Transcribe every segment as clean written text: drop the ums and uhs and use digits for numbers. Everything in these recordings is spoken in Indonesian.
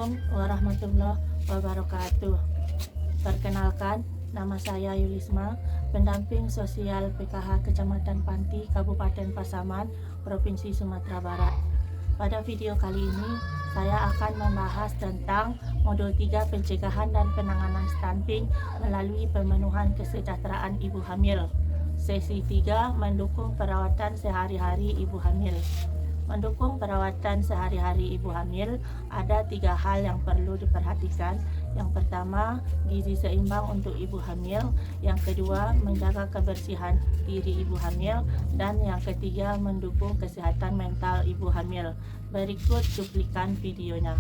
Assalamualaikum warahmatullahi wabarakatuh. Perkenalkan, nama saya Yulisma, pendamping sosial PKH Kecamatan Panti, Kabupaten Pasaman, Provinsi Sumatera Barat. Pada video kali ini, saya akan membahas tentang modul 3 pencegahan dan penanganan stunting melalui pemenuhan kesejahteraan ibu hamil. Sesi 3 mendukung perawatan sehari-hari ibu hamil. Mendukung perawatan sehari-hari ibu hamil, ada 3 hal yang perlu diperhatikan. Yang pertama, gizi seimbang untuk ibu hamil. Yang kedua, menjaga kebersihan diri ibu hamil. Dan yang ketiga, mendukung kesehatan mental ibu hamil. Berikut cuplikan videonya.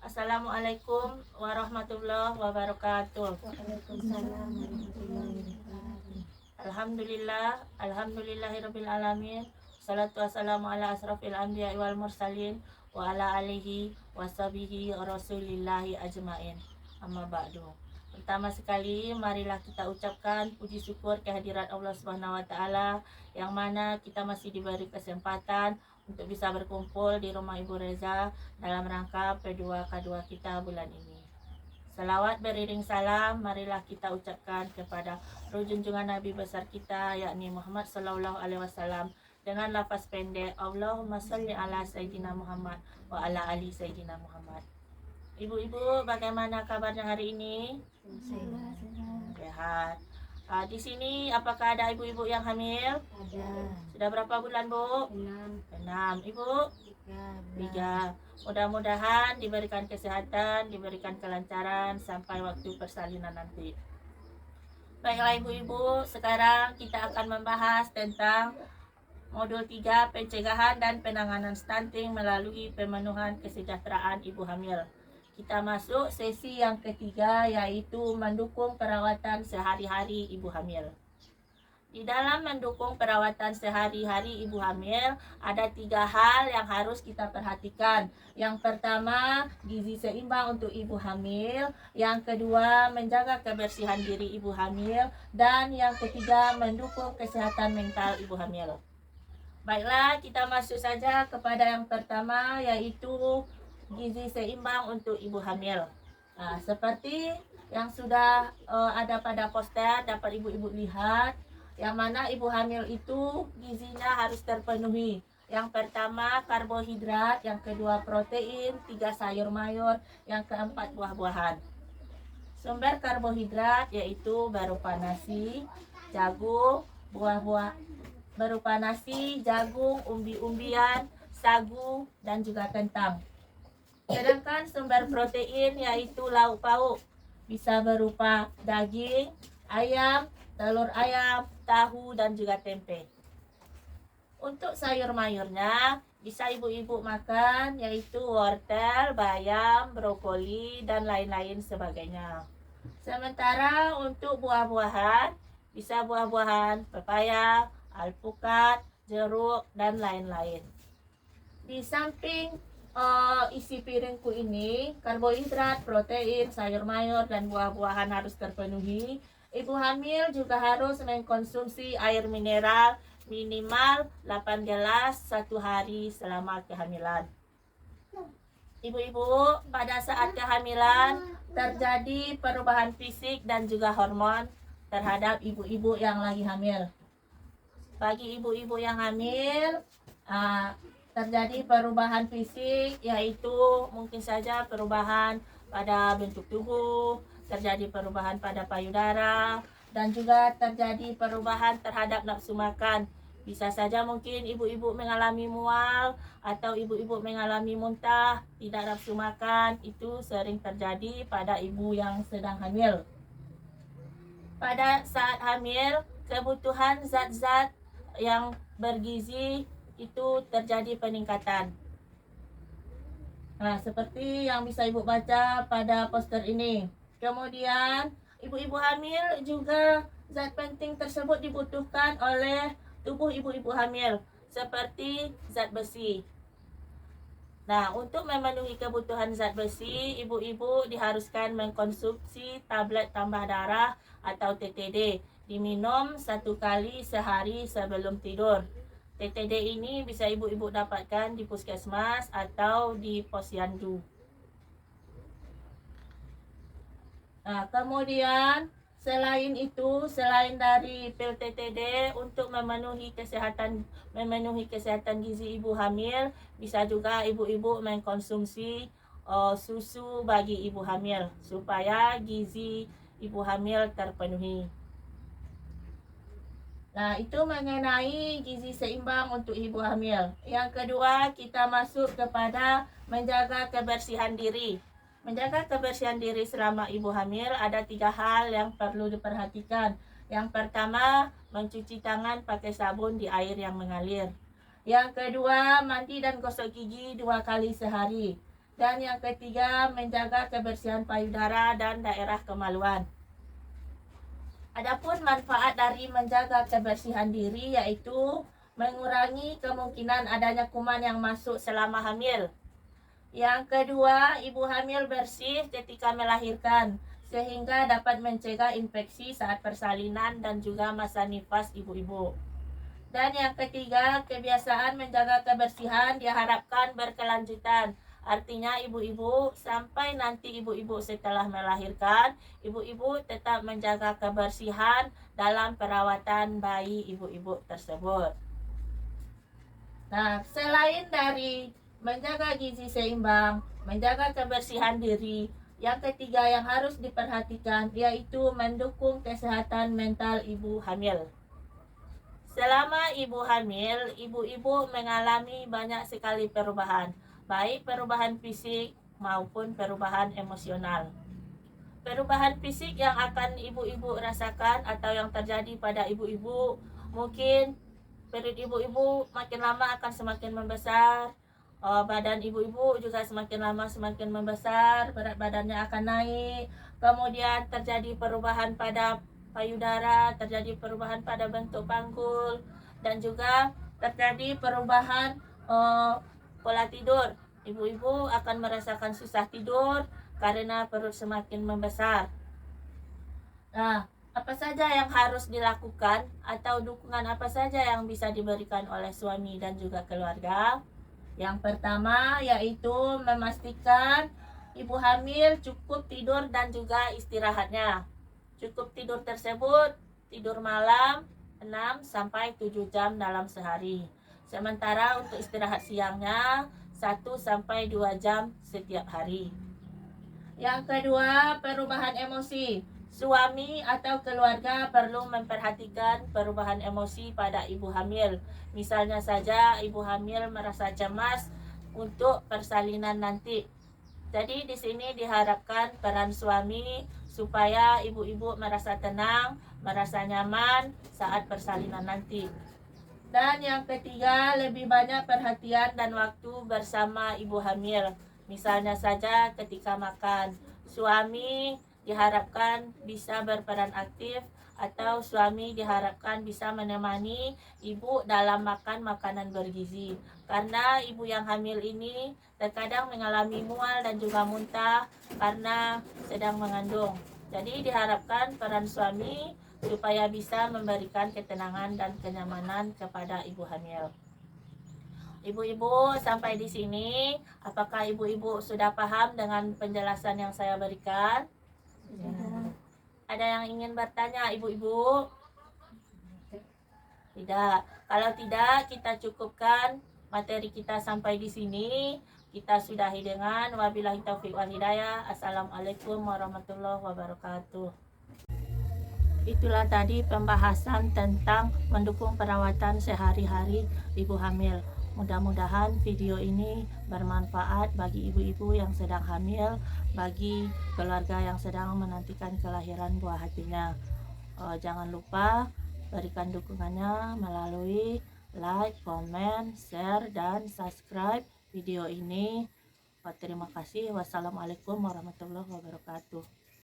Assalamualaikum warahmatullahi wabarakatuh. Alhamdulillahirabbil alamin. Salatu wassalamu ala asrafil anbiya wal mursalin wa ala alihi washabihi rasulillahi ajmain. Amma ba'du. Pertama sekali, marilah kita ucapkan puji syukur kehadirat Allah Subhanahu wa taala yang mana kita masih diberi kesempatan untuk bisa berkumpul di rumah Ibu Reza dalam rangka P2K2 kita bulan ini. Salawat beriring salam, marilah kita ucapkan kepada junjungan Nabi besar kita, yakni Muhammad sallallahu alaihi wasallam, dengan lafaz pendek, Allahumma sholli ala Sayyidina Muhammad wa ala ali Sayyidina Muhammad. Ibu-ibu, bagaimana kabarnya hari ini? Sehat. Di sini apakah ada ibu-ibu yang hamil? Ada. Sudah berapa bulan, Bu? 6. 6. Ibu? 3. Mudah-mudahan diberikan kesehatan, diberikan kelancaran sampai waktu persalinan nanti. Baiklah ibu-ibu, sekarang kita akan membahas tentang modul 3 pencegahan dan penanganan stunting melalui pemenuhan kesejahteraan ibu hamil. Kita masuk sesi yang ketiga, yaitu mendukung perawatan sehari-hari ibu hamil. Di dalam mendukung perawatan sehari-hari ibu hamil, ada 3 hal yang harus kita perhatikan. Yang pertama, gizi seimbang untuk ibu hamil. Yang kedua, menjaga kebersihan diri ibu hamil. Dan yang ketiga, mendukung kesehatan mental ibu hamil. Baiklah, kita masuk saja kepada yang pertama, yaitu gizi seimbang untuk ibu hamil. Seperti yang sudah ada pada poster, dapat ibu-ibu lihat, yang mana ibu hamil itu gizinya harus terpenuhi. Yang pertama karbohidrat, yang kedua protein, 3 sayur mayur, yang keempat buah-buahan. Sumber karbohidrat yaitu berupa nasi, jagung, berupa nasi, jagung, umbi-umbian, sagu, dan juga kentang. Sedangkan sumber protein yaitu lauk pauk, bisa berupa daging, ayam, telur ayam, tahu, dan juga tempe. Untuk sayur mayurnya bisa ibu-ibu makan yaitu wortel, bayam, brokoli, dan lain-lain sebagainya. Sementara untuk buah-buahan bisa buah-buahan pepaya, alpukat, jeruk, dan lain-lain. Di samping isi piringku ini, karbohidrat, protein, sayur mayur, dan buah-buahan harus terpenuhi. Ibu hamil juga harus mengkonsumsi air mineral minimal 8 gelas 1 hari selama kehamilan. Ibu-ibu, pada saat kehamilan terjadi perubahan fisik dan juga hormon terhadap ibu-ibu yang lagi hamil. Bagi ibu-ibu yang hamil, terjadi perubahan fisik, yaitu mungkin saja perubahan pada bentuk tubuh, terjadi perubahan pada payudara, dan juga terjadi perubahan terhadap nafsu makan. Bisa saja mungkin ibu-ibu mengalami mual atau ibu-ibu mengalami muntah, tidak nafsu makan. Itu sering terjadi pada ibu yang sedang hamil. Pada saat hamil, kebutuhan zat-zat yang bergizi itu terjadi peningkatan. Seperti yang bisa ibu baca pada poster ini. Kemudian ibu-ibu hamil juga zat penting tersebut dibutuhkan oleh tubuh ibu-ibu hamil, seperti zat besi. Untuk memenuhi kebutuhan zat besi, ibu-ibu diharuskan mengkonsumsi tablet tambah darah atau TTD, diminum 1 kali sehari sebelum tidur. TTD ini bisa ibu-ibu dapatkan di puskesmas atau di posyandu. Nah, kemudian selain itu, selain dari pil TTD untuk memenuhi kesehatan gizi ibu hamil, bisa juga ibu-ibu mengkonsumsi susu bagi ibu hamil supaya gizi ibu hamil terpenuhi. Nah, itu mengenai gizi seimbang untuk ibu hamil. Yang kedua, kita masuk kepada menjaga kebersihan diri. Menjaga kebersihan diri selama ibu hamil ada 3 hal yang perlu diperhatikan. Yang pertama, mencuci tangan pakai sabun di air yang mengalir. Yang kedua, mandi dan gosok gigi 2 kali sehari. Dan yang ketiga, menjaga kebersihan payudara dan daerah kemaluan. Adapun manfaat dari menjaga kebersihan diri yaitu mengurangi kemungkinan adanya kuman yang masuk selama hamil. Yang kedua, ibu hamil bersih ketika melahirkan sehingga dapat mencegah infeksi saat persalinan dan juga masa nifas ibu-ibu. Dan yang ketiga, kebiasaan menjaga kebersihan diharapkan berkelanjutan. Artinya ibu-ibu sampai nanti ibu-ibu setelah melahirkan, ibu-ibu tetap menjaga kebersihan dalam perawatan bayi ibu-ibu tersebut. Nah, selain dari menjaga gizi seimbang, menjaga kebersihan diri, yang ketiga yang harus diperhatikan yaitu mendukung kesehatan mental ibu hamil. Selama ibu hamil, ibu-ibu mengalami banyak sekali perubahan, baik perubahan fisik maupun perubahan emosional. Perubahan fisik yang akan ibu-ibu rasakan atau yang terjadi pada ibu-ibu, mungkin perut ibu-ibu makin lama akan semakin membesar, badan ibu-ibu juga semakin lama semakin membesar, berat badannya akan naik, kemudian terjadi perubahan pada payudara, terjadi perubahan pada bentuk panggul, dan juga terjadi perubahan pola tidur. Ibu-ibu akan merasakan susah tidur karena perut semakin membesar. Nah, apa saja yang harus dilakukan atau dukungan apa saja yang bisa diberikan oleh suami dan juga keluarga? Yang pertama yaitu memastikan ibu hamil cukup tidur dan juga istirahatnya. Cukup tidur tersebut tidur malam 6-7 jam dalam sehari. Sementara untuk istirahat siangnya 1-2 jam setiap hari. Yang kedua, perubahan emosi. Suami atau keluarga perlu memperhatikan perubahan emosi pada ibu hamil. Misalnya saja ibu hamil merasa cemas untuk persalinan nanti. Jadi di sini diharapkan peran suami supaya ibu-ibu merasa tenang, merasa nyaman saat persalinan nanti. Dan yang ketiga, lebih banyak perhatian dan waktu bersama ibu hamil. Misalnya saja ketika makan, suami diharapkan bisa berperan aktif atau suami diharapkan bisa menemani ibu dalam makan makanan bergizi. Karena ibu yang hamil ini terkadang mengalami mual dan juga muntah karena sedang mengandung. Jadi diharapkan peran suami supaya bisa memberikan ketenangan dan kenyamanan kepada ibu hamil. Ibu-ibu, sampai di sini, apakah ibu-ibu sudah paham dengan penjelasan yang saya berikan? Ya. Ada yang ingin bertanya, ibu-ibu? Tidak. Kalau tidak, kita cukupkan materi kita sampai di sini. Kita sudahi dengan wabillahi taufiq wal hidayah. Assalamualaikum warahmatullahi wabarakatuh. Itulah tadi pembahasan tentang mendukung perawatan sehari-hari ibu hamil. Mudah-mudahan video ini bermanfaat bagi ibu-ibu yang sedang hamil, bagi keluarga yang sedang menantikan kelahiran buah hatinya. Jangan lupa berikan dukungannya melalui like, comment, share, dan subscribe video ini. Terima kasih. Wassalamualaikum warahmatullahi wabarakatuh.